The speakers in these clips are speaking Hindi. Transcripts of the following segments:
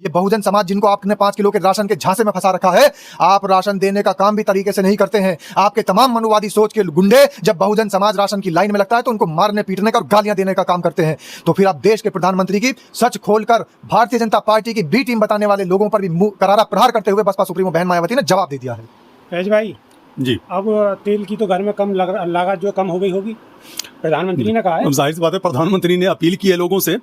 ये बहुजन समाज जिनको आपने 5 किलो के राशन के झांसे में फंसा रखा है, आप राशन देने का काम भी तरीके से नहीं करते हैं। आपके तमाम मनुवादी सोच के गुंडे जब बहुजन समाज राशन की लाइन में लगता है तो उनको मारने पीटने का और गालियां देने का काम करते हैं। तो फिर आप देश के प्रधानमंत्री की सच खोलकर भारतीय जनता पार्टी की बी टीम बताने वाले लोगों पर भी करारा प्रहार करते हुए बसपा सुप्रीमो बहन मायावती ने जवाब दे दिया है। फैज भाई जी, अब तेल की तो घर में कम लागत जो कम हो गई होगी, प्रधानमंत्री ने कहा है। अब जाहिर सी बात है, प्रधानमंत्री ने अपील की है लोगों से,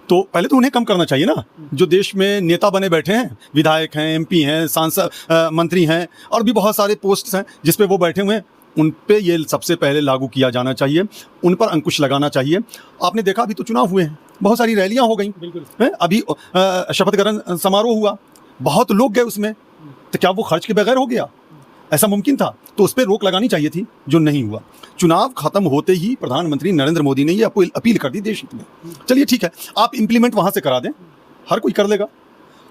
तो पहले तो उन्हें कम करना चाहिए ना। जो देश में नेता बने बैठे हैं, विधायक हैं, एमपी हैं, सांसद, मंत्री हैं और भी बहुत सारे पोस्ट्स हैं जिस पे वो बैठे हुए हैं, उन पे ये सबसे पहले लागू किया जाना चाहिए, उन पर अंकुश लगाना चाहिए। आपने देखा अभी तो चुनाव हुए हैं, बहुत सारी रैलियां हो गई, बिल्कुल अभी शपथ ग्रहण समारोह हुआ, बहुत लोग गए उसमें, तो क्या वो खर्च के बगैर हो गया? ऐसा मुमकिन था? तो उस पर रोक लगानी चाहिए थी, जो नहीं हुआ। चुनाव खत्म होते ही प्रधानमंत्री नरेंद्र मोदी ने ये अपील कर दी देश हित में। चलिए ठीक है, आप इंप्लीमेंट वहां से करा दें, हर कोई कर लेगा,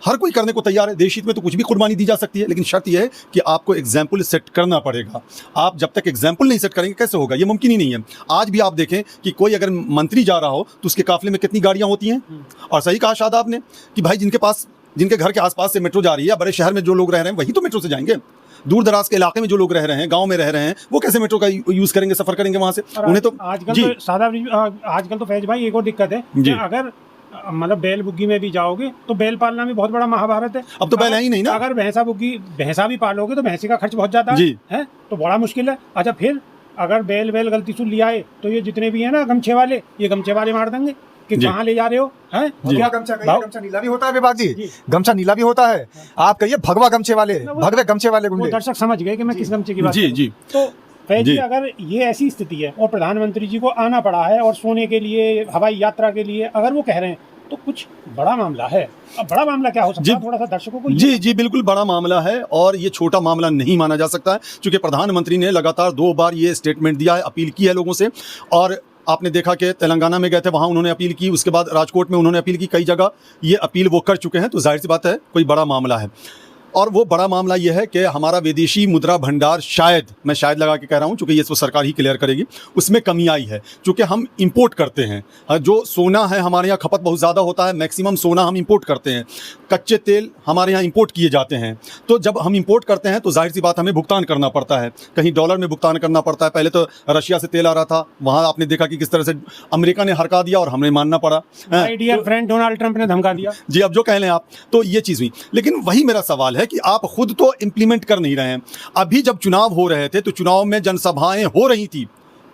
हर कोई करने को तैयार है। देश हित में तो कुछ भी कुर्बानी दी जा सकती है, लेकिन शर्त यह है कि आपको एग्जाम्पल सेट करना पड़ेगा। आप जब तक एग्जाम्पल नहीं सेट करेंगे कैसे होगा? ये मुमकिन ही नहीं है। आज भी आप देखें कि कोई अगर मंत्री जा रहा हो तो उसके काफिले में कितनी गाड़ियां होती हैं। और सही कहा शादाब ने कि भाई जिनके घर के आसपास से मेट्रो जा रही है, बड़े शहर में जो लोग रह रहे हैं वही तो मेट्रो से जाएंगे। दूर दराज के इलाके में जो लोग रह रहे हैं, गांव में रह रहे हैं, वो कैसे मेट्रो का यूज करेंगे, सफर करेंगे वहां से? उन्हें तो आजकल तो फैज भाई एक और दिक्कत है कि अगर मतलब बैल बुग्गी में भी जाओगे तो बैल पालना भी बहुत बड़ा महाभारत है। अब तो बैल है ही नहीं ना। अगर भैंसा भी पालोगे तो भैंसी का खर्च बहुत ज्यादा है, तो बड़ा मुश्किल है। अच्छा, फिर अगर बैल गलती से लिया है तो ये जितने भी है ना गमछे वाले, ये गमछे वाले मार देंगे कि कहाँ ले जा रहे हो, हैं? क्या गमछा नीला भी होता है विभाग जी? गमछा नीला भी होता है। आप कहिए भगवा गमछे वाले, भगवे गमछे वाले गुंडे। दर्शक समझ गए कि मैं किस गमछे की बात कर रहा हूं। तो फैज जी, अगर ये ऐसी स्थिति है और प्रधानमंत्री जी को आना पड़ा है और सोने के लिए, हवाई यात्रा के लिए, अगर वो कह रहे हैं तो कुछ बड़ा मामला है। अब बड़ा मामला क्या हो सकता है? थोड़ा सा दर्शकों को जी बिल्कुल बड़ा मामला है, और ये छोटा मामला नहीं माना जा सकता है, क्योंकि प्रधानमंत्री ने लगातार 2 बार ये स्टेटमेंट दिया है, अपील की है लोगों से। और आपने देखा कि तेलंगाना में गए थे, वहां उन्होंने अपील की, उसके बाद राजकोट में उन्होंने अपील की, कई जगह ये अपील वो कर चुके हैं। तो जाहिर सी बात है कोई बड़ा मामला है, और वो बड़ा मामला ये है कि हमारा विदेशी मुद्रा भंडार, शायद, मैं शायद लगा के कह रहा हूँ क्योंकि ये तो सरकार ही क्लियर करेगी, उसमें कमी आई है। क्योंकि हम इंपोर्ट करते हैं, जो सोना है हमारे यहाँ खपत बहुत ज़्यादा होता है, मैक्सिमम सोना हम इंपोर्ट करते हैं, कच्चे तेल हमारे यहाँ इंपोर्ट किए जाते हैं। तो जब हम इंपोर्ट करते हैं तो जाहिर सी बात हमें भुगतान करना पड़ता है, कहीं डॉलर में भुगतान करना पड़ता है। पहले तो रशिया से तेल आ रहा था, वहाँ आपने देखा कि किस तरह से अमेरिका ने हरका दिया और हमने मानना पड़ा। डियर फ्रेंड डोनाल्ड ट्रंप ने धमका दिया। जी, अब जो कह लें आप, तो ये चीज़ हुई। लेकिन वही मेरा सवाल है कि आप खुद तो इंप्लीमेंट कर नहीं रहे हैं। अभी जब चुनाव हो रहे थे तो चुनाव में जनसभाएं हो रही थी,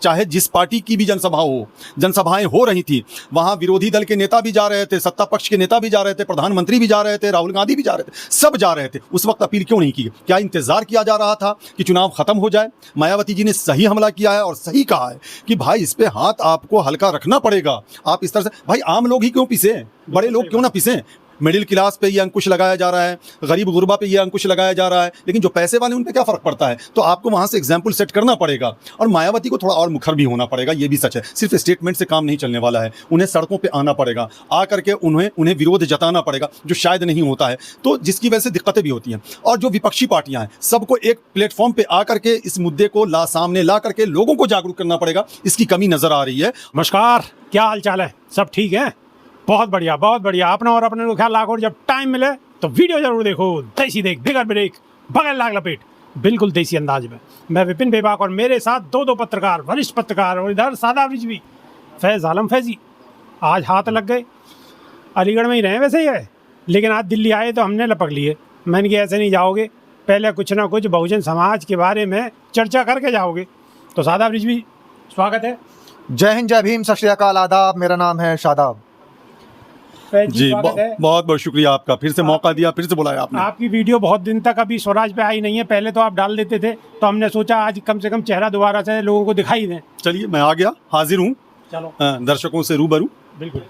चाहे जिस पार्टी की भी जनसभा हो, जनसभाएं हो रही थी, वहां विरोधी दल के नेता भी जा रहे थे, सत्ता पक्ष के नेता भी जा रहे थे, प्रधानमंत्री भी जा रहे थे, राहुल गांधी भी जा रहे थे, सब जा रहे थे। उस वक्त अपील क्यों नहीं की? क्या इंतजार किया जा रहा था कि चुनाव खत्म हो जाए? मायावती जी ने सही हमला किया है और सही कहा है कि भाई इस पे हाथ आपको हल्का रखना पड़ेगा। आप इस तरह से, भाई आम लोग ही क्यों पिसे, बड़े लोग क्यों ना पिसे? मिडिल क्लास पे ये अंकुश लगाया जा रहा है, गरीब गुरबा पे ये अंकुश लगाया जा रहा है, लेकिन जो पैसे वाले उन पे क्या फर्क पड़ता है? तो आपको वहां से एग्जाम्पल सेट करना पड़ेगा, और मायावती को थोड़ा और मुखर भी होना पड़ेगा। ये भी सच है, सिर्फ स्टेटमेंट से काम नहीं चलने वाला है, उन्हें सड़कों पे आना पड़ेगा, आ करके उन्हें विरोध जताना पड़ेगा, जो शायद नहीं होता है, तो जिसकी वजह से दिक्कतें भी होती हैं। और जो विपक्षी पार्टियां हैं, सबको एक प्लेटफॉर्म पे आ करके इस मुद्दे को सामने ला करके लोगों को जागरूक करना पड़ेगा। इसकी कमी नजर आ रही है। नमस्कार, क्या हाल चाल है? सब ठीक है? बहुत बढ़िया, बहुत बढ़िया। अपना और अपने को ख्याल रखो, जब टाइम मिले तो वीडियो जरूर देखो। देसी देख, बिगर ब्रेक, बगल लाग लपेट, बिल्कुल देसी अंदाज में। मैं विपिन बेबाक और मेरे साथ दो पत्रकार, वरिष्ठ पत्रकार, और इधर शादाब रिजवी, फैज आलम फैजी। आज हाथ लग गए, अलीगढ़ में ही रहे वैसे ही है, लेकिन आज दिल्ली आए तो हमने लपक लिए। मैंने कहा ऐसे नहीं जाओगे, पहले कुछ ना कुछ बहुजन समाज के बारे में चर्चा करके जाओगे। तो शादाब रिजवी, स्वागत है। जय हिंद, जय भीम, सत श्री अकाल, आदाब। मेरा नाम है शादाब जी। बहुत बहुत शुक्रिया आपका, फिर से मौका दिया, फिर से बुलाया आपने। आपकी वीडियो बहुत दिन तक अभी स्वराज पे आई नहीं है, पहले तो आप डाल देते थे, तो हमने सोचा आज कम से कम चेहरा दोबारा से लोगों को दिखाई दें। चलिए, मैं आ गया, हाजिर हूँ, चलो दर्शकों से रूबरू। बिल्कुल।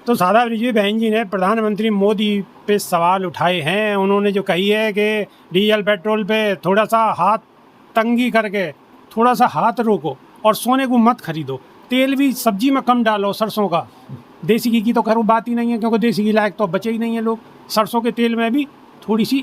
तो शादाब रिजवी बहन जी ने प्रधानमंत्री मोदी पे सवाल उठाए हैं। उन्होंने जो कही है कि डीजल पेट्रोल पे थोड़ा सा हाथ तंगी करके थोड़ा सा हाथ रोको, और सोने को मत खरीदो, तेल भी सब्जी में कम डालो, सरसों का। देसी घी की तो खैर बात ही नहीं है, क्योंकि देसी घी लायक तो बचे ही नहीं है लोग। सरसों के तेल में भी थोड़ी सी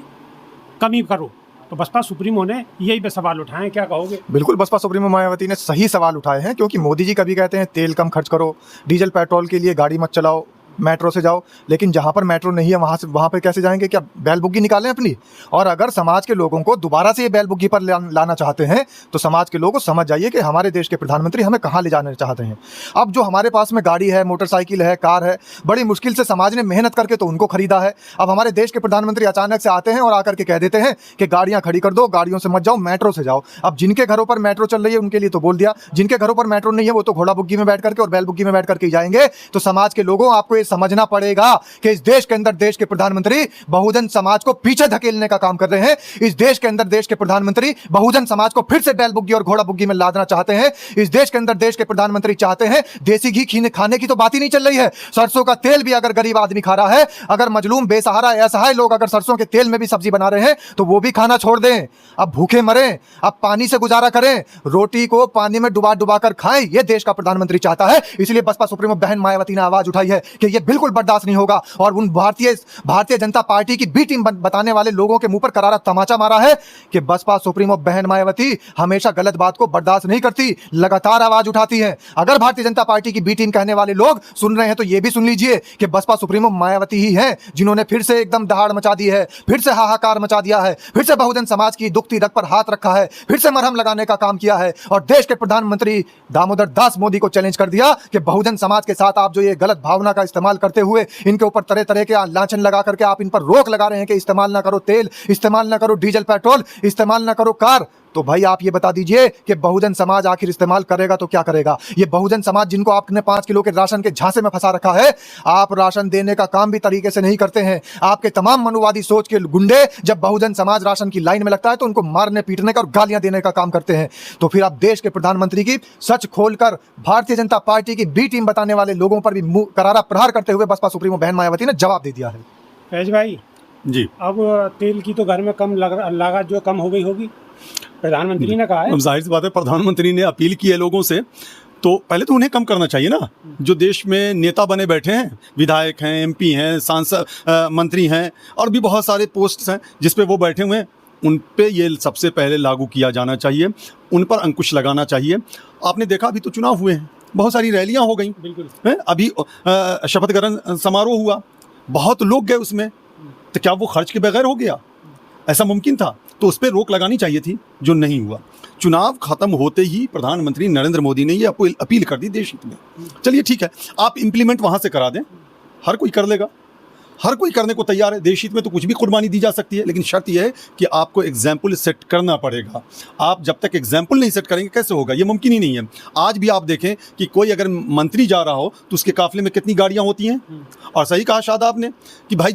कमी करो। तो बसपा सुप्रीमो ने यही पे सवाल उठाए, क्या कहोगे? बिल्कुल, बसपा सुप्रीमो मायावती ने सही सवाल उठाए हैं, क्योंकि मोदी जी कभी कहते हैं तेल कम खर्च करो, डीजल पेट्रोल के लिए गाड़ी मत चलाओ, मेट्रो से जाओ, लेकिन जहाँ पर मेट्रो नहीं है वहाँ पर कैसे जाएंगे? क्या बैल बुग्गी निकालें अपनी? और अगर समाज के लोगों को दोबारा से ये बैल बुग्गी पर लाना चाहते हैं तो समाज के लोग समझ जाइए कि हमारे देश के प्रधानमंत्री हमें कहाँ ले जाना चाहते हैं। अब जो हमारे पास में गाड़ी है, मोटरसाइकिल है, कार है, बड़ी मुश्किल से समाज ने मेहनत करके तो उनको खरीदा है। अब हमारे देश के प्रधानमंत्री अचानक से आते हैं और आकर के कह देते हैं कि गाड़ियाँ खड़ी कर दो, गाड़ियों से मत जाओ, मेट्रो से जाओ। अब जिनके घरों पर मेट्रो चल रही है उनके लिए तो बोल दिया, जिनके घरों पर मेट्रो नहीं है वो तो घोड़ा बुग्गी में बैठ करके और बैल बुग्गी में बैठ करके जाएंगे। तो समाज के लोगों, आपको ये समझना पड़ेगा कि इस देश के अंदर देश के प्रधानमंत्री बहुजन समाज को पीछे धकेलने का काम कर रहे हैं। इस देश के अंदर देश के प्रधानमंत्री बहुजन समाज को फिर से बैल बुग्गी और घोड़ा बुग्गी में लादना चाहते हैं। इस देश के अंदर देश के प्रधानमंत्री चाहते हैं, देसी घी खाने की तो बात ही नहीं चल रही है, सरसों का तेल भी अगर गरीब आदमी खा रहा है, अगर मजलूम बेसहारा असहाय लोग अगर सरसों के तेल में भी सब्जी बना रहे हैं तो वो भी खाना छोड़ दें। अब भूखे मरें, अब पानी से गुजारा करें, रोटी को पानी में डुबा डुबा कर खाएं, यह देश का प्रधानमंत्री चाहता है। इसलिए बसपा सुप्रीमो बहन मायावती ने आवाज उठाई है कि यह बिल्कुल बर्दाश्त नहीं होगा और उन भारतीय जनता पार्टी की बी टीम बताने वाले लोगों के मुंह पर करारा तमाचा मारा है कि बसपा सुप्रीमो बहन मायावती हमेशा गलत बात को बर्दाश्त नहीं करती, लगातार आवाज उठाती है। अगर भारतीय जनता पार्टी की बी टीम कहने वाले लोग सुन रहे हैं तो यह भी सुन लीजिए कि बसपा सुप्रीमो मायावती ही है जिन्होंने फिर से एकदम दहाड़ मचा दी है, फिर से हाहाकार मचा दिया है, फिर से बहुजन समाज की दुखती रग पर हाथ रखा है, फिर से मरहम लगाने का काम किया है और देश के प्रधानमंत्री दामोदर दास मोदी को चैलेंज कर दिया कि बहुजन समाज के साथ आप जो ये गलत भावना का इस्तेमाल करते हुए इनके ऊपर तरह तरह के लांछन लगा करके आप इन पर रोक लगा रहे हैं कि इस्तेमाल ना करो तेल, इस्तेमाल ना करो डीजल पेट्रोल, इस्तेमाल ना करो कार। तो भाई आप ये बता दीजिए कि बहुजन समाज आखिर इस्तेमाल करेगा तो क्या करेगा? ये बहुजन समाज जिनको आपने 5 किलो के राशन के झांसे में फंसा रखा है, आप राशन देने का काम भी तरीके से नहीं करते हैं। आपके तमाम मनुवादी सोच के गुंडे जब बहुजन समाज राशन की लाइन में लगता है तो उनको मारने पीटने का और गालियां देने का काम करते हैं। तो फिर आप देश के प्रधानमंत्री की सच खोलकर भारतीय जनता पार्टी की बी टीम बताने वाले लोगों पर भी करारा प्रहार करते हुए बसपा सुप्रीमो बहन मायावती ने जवाब दे दिया है। फैज भाई जी, अब तेल की तो घर में कम लागत जो कम हो गई होगी, प्रधानमंत्री ने कहा है। अब जाहिर सी बात है, प्रधानमंत्री ने अपील की है लोगों से, तो पहले तो उन्हें कम करना चाहिए ना। जो देश में नेता बने बैठे हैं, विधायक हैं, एमपी हैं, सांसद, मंत्री हैं और भी बहुत सारे पोस्ट्स हैं जिस पे वो बैठे हुए हैं, उन पे ये सबसे पहले लागू किया जाना चाहिए, उन पर अंकुश लगाना चाहिए। आपने देखा अभी तो चुनाव हुए हैं, बहुत सारी रैलियां हो गई, बिल्कुल अभी शपथ ग्रहण समारोह हुआ, बहुत लोग गए उसमें, तो क्या वो खर्च के बगैर हो गया? ऐसा मुमकिन था? तो उस पर रोक लगानी चाहिए थी, जो नहीं हुआ। चुनाव खत्म होते ही प्रधानमंत्री नरेंद्र मोदी ने ये अपील कर दी देश हित में। चलिए ठीक है, आप इम्प्लीमेंट वहाँ से करा दें, हर कोई कर लेगा, हर कोई करने को तैयार है। देश हित में तो कुछ भी कुर्बानी दी जा सकती है, लेकिन शर्त यह है कि आपको एग्जाम्पल सेट करना पड़ेगा। आप जब तक एग्जाम्पल नहीं सेट करेंगे कैसे होगा? ये मुमकिन ही नहीं है। आज भी आप देखें कि कोई अगर मंत्री जा रहा हो तो उसके काफिले में कितनी गाड़ियाँ होती हैं। और सही कहा शादाब ने कि भाई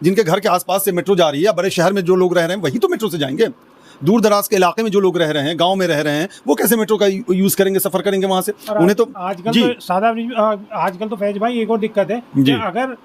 जिनके घर के आसपास से मेट्रो जा रही है, बड़े शहर में जो लोग रह रहे हैं वही तो मेट्रो से जाएंगे। दूर दराज के इलाके में जो लोग रह रहे हैं, गांव में रह रहे हैं, वो कैसे मेट्रो का यूज करेंगे, सफर करेंगे वहां से? उन्हें तो आजकल तो फैज भाई एक और दिक्कत है कि अगर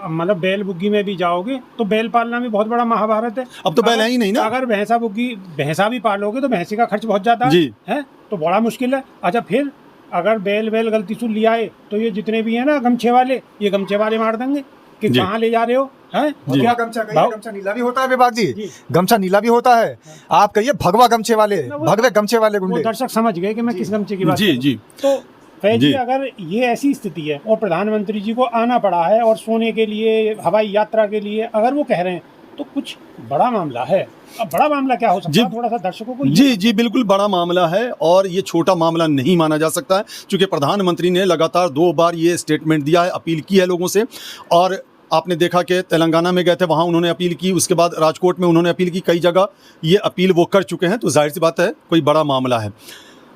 मतलब बैल बुग्गी में भी जाओगे तो बैल पालना भी बहुत बड़ा महाभारत है। अब तो बैल है ही नहीं ना। अगर भैंसा भी पालोगे तो भैंसे का खर्च बहुत ज्यादा है, तो बड़ा मुश्किल है। अच्छा, फिर अगर बैल गलती से लिया है तो ये जितने भी है ना गमछे वाले, ये गमछे वाले मार देंगे कि कहाँ ले जा रहे हो। क्या गमछा नीला भी होता है विभाग जी? गमछा नीला भी होता है। आप कहिए भगवा गमछे वाले, भगवे गमछे वाले गुंडे। दर्शक समझ गए कि मैं किस गमछे की बात जी जी। तो फैज जी, अगर ये ऐसी स्थिति है और प्रधानमंत्री जी को आना पड़ा है और सोने के लिए, हवाई यात्रा के लिए अगर वो कह रहे हैं तो कुछ बड़ा मामला है। अब बड़ा मामला क्या हो सकता है, थोड़ा सा दर्शकों को? जी, बिल्कुल बड़ा मामला है और ये छोटा मामला नहीं माना जा सकता है, क्योंकि प्रधानमंत्री ने लगातार 2 बार ये स्टेटमेंट दिया है, अपील की है लोगों से। और आपने देखा कि तेलंगाना में गए थे, वहाँ उन्होंने अपील की, उसके बाद राजकोट में उन्होंने अपील की, कई जगह ये अपील वो कर चुके हैं। तो जाहिर सी बात है कोई बड़ा मामला है।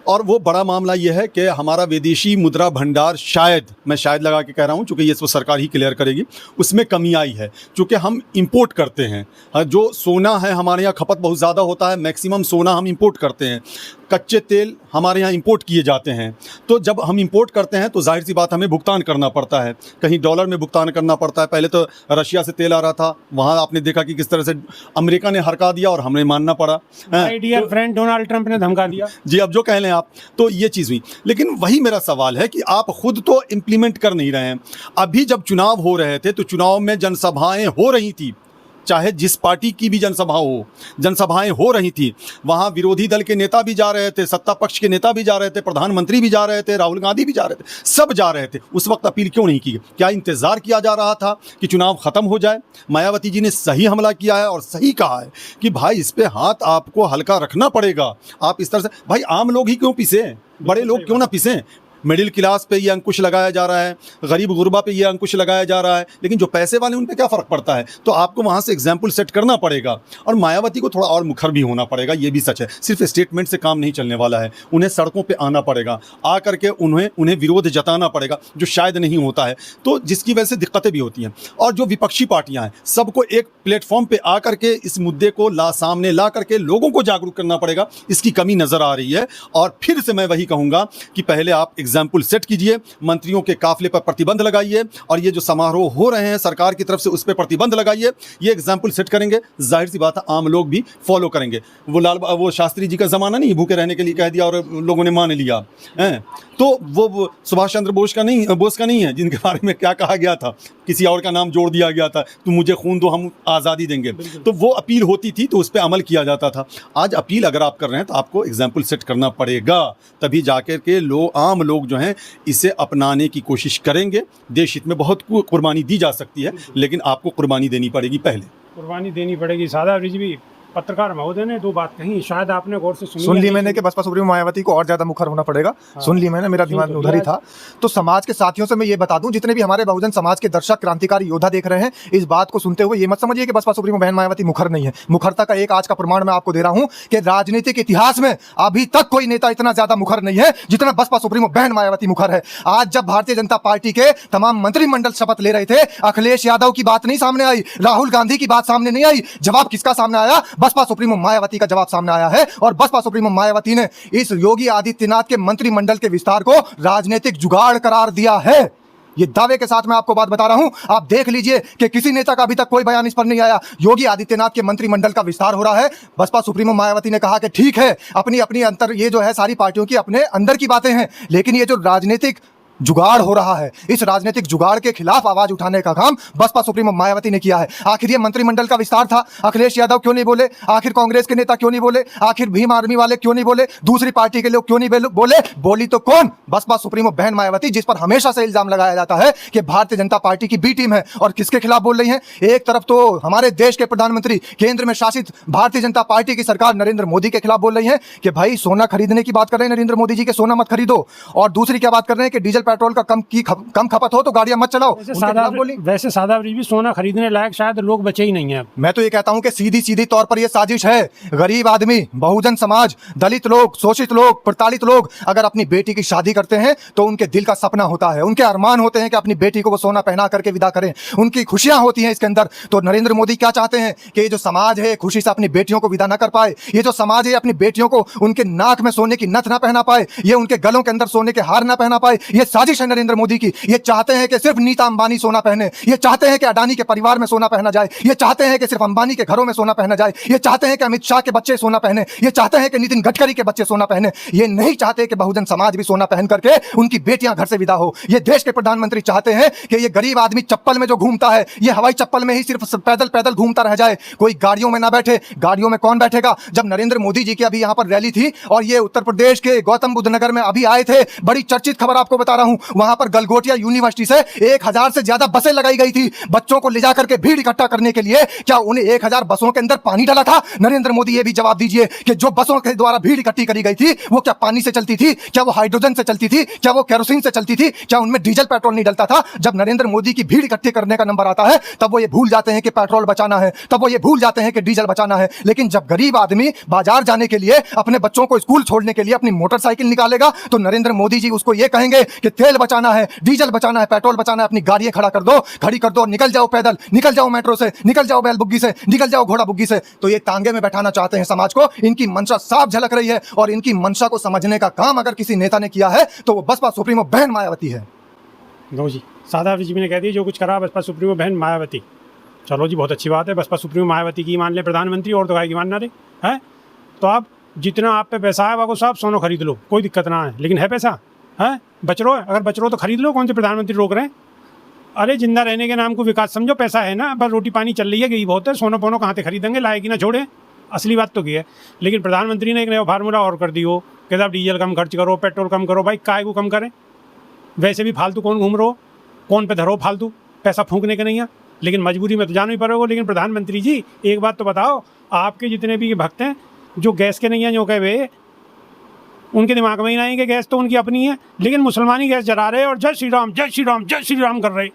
और वो बड़ा मामला ये है कि हमारा विदेशी मुद्रा भंडार, शायद, मैं शायद लगा के कह रहा हूँ चूँकि ये तो सरकार ही क्लियर करेगी, उसमें कमी आई है। चूँकि हम इंपोर्ट करते हैं, जो सोना है हमारे यहाँ खपत बहुत ज़्यादा होता है, मैक्सिमम सोना हम इंपोर्ट करते हैं, कच्चे तेल हमारे यहाँ इंपोर्ट किए जाते हैं। तो जब हम इंपोर्ट करते हैं तो जाहिर सी बात हमें भुगतान करना पड़ता है, कहीं डॉलर में भुगतान करना पड़ता है। पहले तो रशिया से तेल आ रहा था, वहाँ आपने देखा कि किस तरह से अमेरिका ने हरका दिया और हमें मानना पड़ा। My dear friend Donald Trump ने धमका दिया। जी, अब जो कह लें आप, तो ये चीज़ हुई। लेकिन वही मेरा सवाल है कि आप खुद तो इम्प्लीमेंट कर नहीं रहे हैं। अभी जब चुनाव हो रहे थे तो चुनाव में जनसभाएं हो रही थी, चाहे जिस पार्टी की भी जनसभा हो, जनसभाएं हो रही थी, वहाँ विरोधी दल के नेता भी जा रहे थे, सत्ता पक्ष के नेता भी जा रहे थे, प्रधानमंत्री भी जा रहे थे, राहुल गांधी भी जा रहे थे, सब जा रहे थे। उस वक्त अपील क्यों नहीं की? क्या इंतज़ार किया जा रहा था कि चुनाव ख़त्म हो जाए? मायावती जी ने सही हमला किया है और सही कहा है कि भाई इस पे हाथ आपको हल्का रखना पड़ेगा। आप इस तरह से, भाई आम लोग ही क्यों पिसे, बड़े लोग क्यों ना पिसें? मिडिल क्लास पे ये अंकुश लगाया जा रहा है, गरीब गुरबा पे ये अंकुश लगाया जा रहा है, लेकिन जो पैसे वाले उन पे क्या फ़र्क पड़ता है? तो आपको वहाँ से एग्जाम्पल सेट करना पड़ेगा और मायावती को थोड़ा और मुखर भी होना पड़ेगा, ये भी सच है। सिर्फ स्टेटमेंट से काम नहीं चलने वाला है, उन्हें सड़कों पे आना पड़ेगा, आ करके उन्हें विरोध जताना पड़ेगा, जो शायद नहीं होता है, तो जिसकी वजह से दिक्कतें भी होती हैं। और जो विपक्षी पार्टियाँ हैं, सबको एक प्लेटफॉर्म पर आ करके इस मुद्दे को सामने ला करके लोगों को जागरूक करना पड़ेगा, इसकी कमी नज़र आ रही है। और फिर से मैं वही कहूँगा कि पहले आप एग्जाम्पल सेट कीजिए, मंत्रियों के काफिले पर प्रतिबंध लगाइए, और ये जो समारोह हो रहे हैं सरकार की तरफ से उस पर प्रतिबंध लगाइए। ये एग्जाम्पल सेट करेंगे, जाहिर सी बात है आम लोग भी फॉलो करेंगे। वो शास्त्री जी का ज़माना नहीं, भूखे रहने के लिए कह दिया और लोगों ने मान लिया है। तो वो सुभाष चंद्र बोस का नहीं है, जिनके बारे में क्या कहा गया था, किसी और का नाम जोड़ दिया गया था, तुम मुझे खून दो हम आज़ादी देंगे। तो वो अपील होती थी तो उस पर अमल किया जाता था। आज अपील अगर आप कर रहे हैं तो आपको एग्जाम्पल सेट करना पड़ेगा, तभी जाकर के आम लोग जो हैं इसे अपनाने की कोशिश करेंगे। देश हित में बहुत कुर्बानी दी जा सकती है, लेकिन आपको कुर्बानी देनी पड़ेगी, पहले कुर्बानी देनी पड़ेगी। सादा रिजवी पत्रकार महोदय ने 2 बात कही, शायद आपने गौर से सुन ली मैंने कि बसपा सुप्रीमो मायावती को और ज्यादा मुखर होना पड़ेगा। सुन ली मैंने, मेरा दिमाग में उधर ही था। तो समाज के साथियों से मैं ये बता दूं, जितने भी हमारे बहुजन समाज के दर्शक क्रांतिकारी योद्धा देख रहे हैं, इस बात को सुनते हुए ये मत समझिए कि बसपा सुप्रीमो बहन मायावती मुखर नहीं है। मुखरता का एक आज का प्रमाण मैं आपको दे रहा हूं कि राजनीतिक इतिहास में अभी तक कोई नेता इतना ज्यादा मुखर नहीं है जितना बसपा सुप्रीमो बहन मायावती मुखर है। आज जब भारतीय जनता पार्टी के तमाम मंत्रिमंडल शपथ ले रहे थे, अखिलेश यादव की बात नहीं सामने आई, राहुल गांधी की बात सामने नहीं आई, जवाब किसका सामने आया? बसपा सुप्रीमो मायावती का जवाब सामने आया है। और बसपा सुप्रीमो मायावती ने इस योगी आदित्यनाथ के मंत्रिमंडल के विस्तार को राजनीतिक जुगाड़ करार दिया है। ये दावे के साथ मैं आपको बात बता रहा हूं, आप देख लीजिए कि किसी नेता का अभी तक कोई बयान इस पर नहीं आया। योगी आदित्यनाथ के मंत्रिमंडल का विस्तार हो रहा है, बसपा सुप्रीमो मायावती ने कहा कि ठीक है, अपनी अपनी अंतर, ये जो है सारी पार्टियों की अपने अंदर की बातें हैं, लेकिन ये जो राजनीतिक जुगाड़ हो रहा है, इस राजनीतिक जुगाड़ के खिलाफ आवाज उठाने का काम बसपा सुप्रीमो मायावती ने किया है। आखिर ये मंत्रिमंडल का विस्तार था, अखिलेश यादव क्यों नहीं बोले? आखिर कांग्रेस के नेता क्यों नहीं बोले? आखिर भीम आर्मी वाले क्यों नहीं बोले? दूसरी पार्टी के लोग क्यों नहीं बोले? बोली तो कौन? बसपा सुप्रीमो बहन मायावती, जिस पर हमेशा से इल्जाम लगाया जाता है कि भारतीय जनता पार्टी की बी टीम है। और किसके खिलाफ बोल रही है? एक तरफ तो हमारे देश के प्रधानमंत्री, केंद्र में शासित भारतीय जनता पार्टी की सरकार नरेंद्र मोदी के खिलाफ बोल रही है कि भाई सोना खरीदने की बात कर रहे हैं नरेंद्र मोदी जी के, सोना मत खरीदो। और दूसरी क्या बात कर रहे हैं कि डीजल पेट्रोल का कम खपत हो तो गाड़ियां मत चलाओ। वैसे सादा भी सोना खरीदने लायक शायद लोग बचे ही नहीं है। मैं तो ये कहता हूं कि सीधी तौर पर यह साजिश है। गरीब आदमी, बहुजन समाज, दलित लोग, शोषित लोग, प्रताड़ित लोग अगर अपनी बेटी की शादी करते हैं तो उनके दिल का सपना होता है, उनके अरमान होते हैं कि अपनी बेटी को वो सोना पहना करके विदा करें, उनकी खुशियां होती हैं इसके अंदर। तो नरेंद्र मोदी क्या चाहते हैं कि ये जो समाज है खुशी से अपनी बेटियों को विदा ना कर पाए, ये जो समाज है अपनी बेटियों को उनके नाक में सोने की नथ ना पहना पाए, ये उनके गलों के अंदर सोने के हार ना पहना पाए। ये साजिश है नरेंद्र मोदी की। ये चाहते हैं कि सिर्फ नीता अंबानी सोना पहने, ये चाहते हैं कि अडानी के परिवार में सोना पहना जाए, ये चाहते हैं कि सिर्फ अंबानी के घरों में सोना पहना जाए, ये चाहते हैं कि अमित शाह के बच्चे सोना पहने, ये चाहते हैं कि नितिन गडकरी के बच्चे सोना पहने। ये नहीं चाहते कि बहुजन समाज भी सोना पहन करके उनकी बेटियां घर से विदा हो। ये देश के प्रधानमंत्री चाहते हैं कि ये गरीब आदमी चप्पल में जो घूमता है, ये हवाई चप्पल में ही सिर्फ पैदल पैदल घूमता रह जाए, कोई गाड़ियों में ना बैठे। गाड़ियों में कौन बैठेगा? जब नरेंद्र मोदी जी की अभी यहां पर रैली थी और ये उत्तर प्रदेश के गौतम बुद्ध नगर में अभी आए थे, बड़ी चर्चित खबर आपको बता रहा हूं, वहां पर गलगोटिया यूनिवर्सिटी से 1000 से ज्यादा बसें लगाई गई थी बच्चों को ले जाकर के भीड़ इकट्ठा करने के लिए। क्या उन्हें 1000 बसों के अंदर पानी डाला था? नरेंद्र मोदी ये भी जवाब दीजिए कि जो बसों के द्वारा भीड़ इकट्ठी करी गई थी वो क्या पानी से चलती थी? क्या वो हाइड्रोजन से चलती थी? क्या वो केरोसिन से चलती थी? क्या उनमें डीजल पेट्रोल नहीं डलता था? जब नरेंद्र मोदी की भीड़ इकट्ठी करने का नंबर आता है तब वो ये भूल जाते हैं कि पेट्रोल बचाना है, तब वो ये भूल जाते हैं कि डीजल बचाना है। लेकिन जब गरीब आदमी बाजार जाने के लिए, अपने बच्चों को स्कूल छोड़ने के लिए अपनी मोटरसाइकिल निकालेगा तो नरेंद्र मोदी जी उसको ये कहेंगे कि तेल बचाना है, डीजल बचाना है, पेट्रोल बचाना है, अपनी गाड़ियां खड़ी कर दो, निकल जाओ पैदल, निकल जाओ मेट्रो से, निकल जाओ बैल बुग्गी से, निकल जाओ घोड़ा बुग्गी से। तो ये तांगे में बैठाना चाहते हैं समाज को। इनकी मंशा साफ झलक रही है और इनकी मंशा को समझने का काम अगर किसी नेता ने किया है तो वो बसपा सुप्रीमो बहन मायावती है। लो जी, सादा जी ने कह दिया जो कुछ करा बसपा सुप्रीमो बहन मायावती। चलो जी, बहुत अच्छी बात है, बसपा सुप्रीमो मायावती की मान ले प्रधानमंत्री, और तो काय की मानना रे है। तो आप जितना आप पे पैसा है वो सब सोना खरीद लो, कोई दिक्कत ना है, लेकिन है पैसा है, बच रो है, अगर बच रो तो खरीद लो, कौन से प्रधानमंत्री रोक रहे हैं? अरे जिंदा रहने के नाम को विकास समझो, पैसा है ना, बस रोटी पानी चल रही है, यही बहुत है। सोनो पोनो कहाँ से खरीदेंगे, लाएगी ना छोड़े, असली बात तो की है। लेकिन प्रधानमंत्री ने एक नया फार्मूला और कर दी हो कि साहब डीजल कम खर्च करो, पेट्रोल कम करो। भाई काय को कम करें, वैसे भी फालतू कौन घूम रहो, कौन पे धरो फालतू, पैसा फूंकने के नहीं है। लेकिन मजबूरी में तो जाना ही पड़ेगा। लेकिन प्रधानमंत्री जी एक बात तो बताओ, आपके जितने भी भक्त हैं जो गैस के नहीं हैं, जो कहे वे उनके दिमाग में ही नहीं कि गैस तो उनकी अपनी है, लेकिन मुसलमानी गैस जला रहे और जय श्री राम जय श्री राम जय श्री राम कर रहे।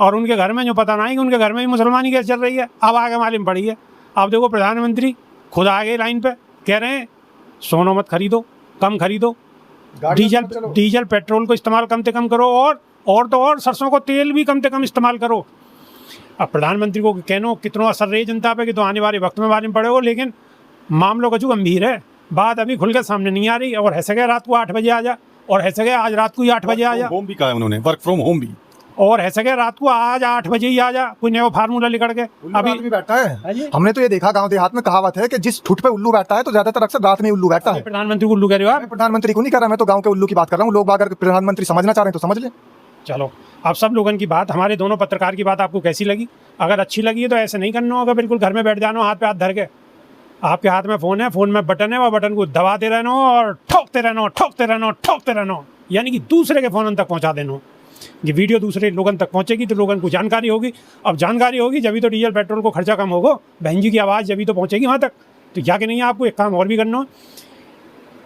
और उनके घर में जो पता नहीं कि उनके घर में भी मुसलमानी गैस चल रही है, अब आगे मालूम पड़ी है। अब देखो प्रधानमंत्री खुद आगे लाइन पे कह रहे हैं सोना मत खरीदो, कम खरीदो, डीजल पेट्रोल को इस्तेमाल कम से कम करो, और तो और सरसों को तेल भी कम से कम इस्तेमाल करो। अब प्रधानमंत्री को कहनो कितना असर रही जनता पे कि तो आने वाले वक्त में मालूम पड़ेगा। लेकिन मामलों का जो गंभीर है, बात अभी खुल के सामने नहीं आ रही। और ऐसे गए रात को 8 बजे आ जा, और ऐसे गए आज रात को ही 8 बजे आ जा, होम भी कहा है उन्होंने, वर्क फ्रॉम होम भी। और ऐसे गए रात को आज 8 बजे ही आ जा, कोई नया फार्मूला लिखड़ के। अभी भी बैठता है। जी। हमने तो ये देखा गांव देहात में कहावत है कि जिस ठुट पे उल्लू बैठता है तो ज्यादातर अक्सर रात में उल्लू बैठता है। प्रधानमंत्री को उल्लू कह रहे हो आप? मैं प्रधानमंत्री को नहीं कर रहा, मैं तो गांव के उल्लू की बात कर रहा हूँ। लोग अगर प्रधानमंत्री समझना चाह रहे हैं तो समझ ले। चलो, अब सब लोगों की बात, हमारे दोनों पत्रकार की बात आपको कैसी लगी? अगर अच्छी लगी है तो ऐसे नहीं करना होगा, बिल्कुल घर में बैठ जाना, हाथ पे हाथ धर के। आपके हाथ में फ़ोन है, फ़ोन में बटन है, वह बटन को दबाते रहना और ठोकते रहना, ठोकते रहना, ठोकते रहना, यानी कि दूसरे के फ़ोन तक पहुंचा देना। ये वीडियो दूसरे लोगों तक पहुंचेगी तो लोगों को जानकारी होगी। अब जानकारी होगी जब भी तो डीजल पेट्रोल को खर्चा कम होगा, बहन जी की आवाज़ जब भी तो पहुंचेगी वहाँ तक। तो क्या कि नहीं, आपको एक काम और भी करना है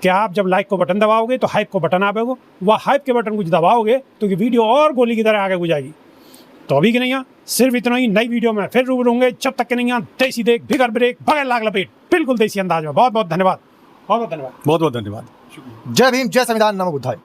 कि आप जब लाइक को बटन दबाओगे तो हाइप को बटन आएगा, वह हाइप के बटन को दबाओगे तो ये वीडियो और गोली की तरह आगे हो जाएगी। तो अभी कि नहीं, सिर्फ इतना ही। नई वीडियो में फिर रूबरू होंगे, जब तक के नहीं देसी देख बिगर ब्रेक बगैर लाग लपेट, बिल्कुल देसी अंदाज में। बहुत बहुत धन्यवाद, बहुत बहुत धन्यवाद, बहुत बहुत धन्यवाद। जय भीम, जय संविधान, नमो बुद्धाय।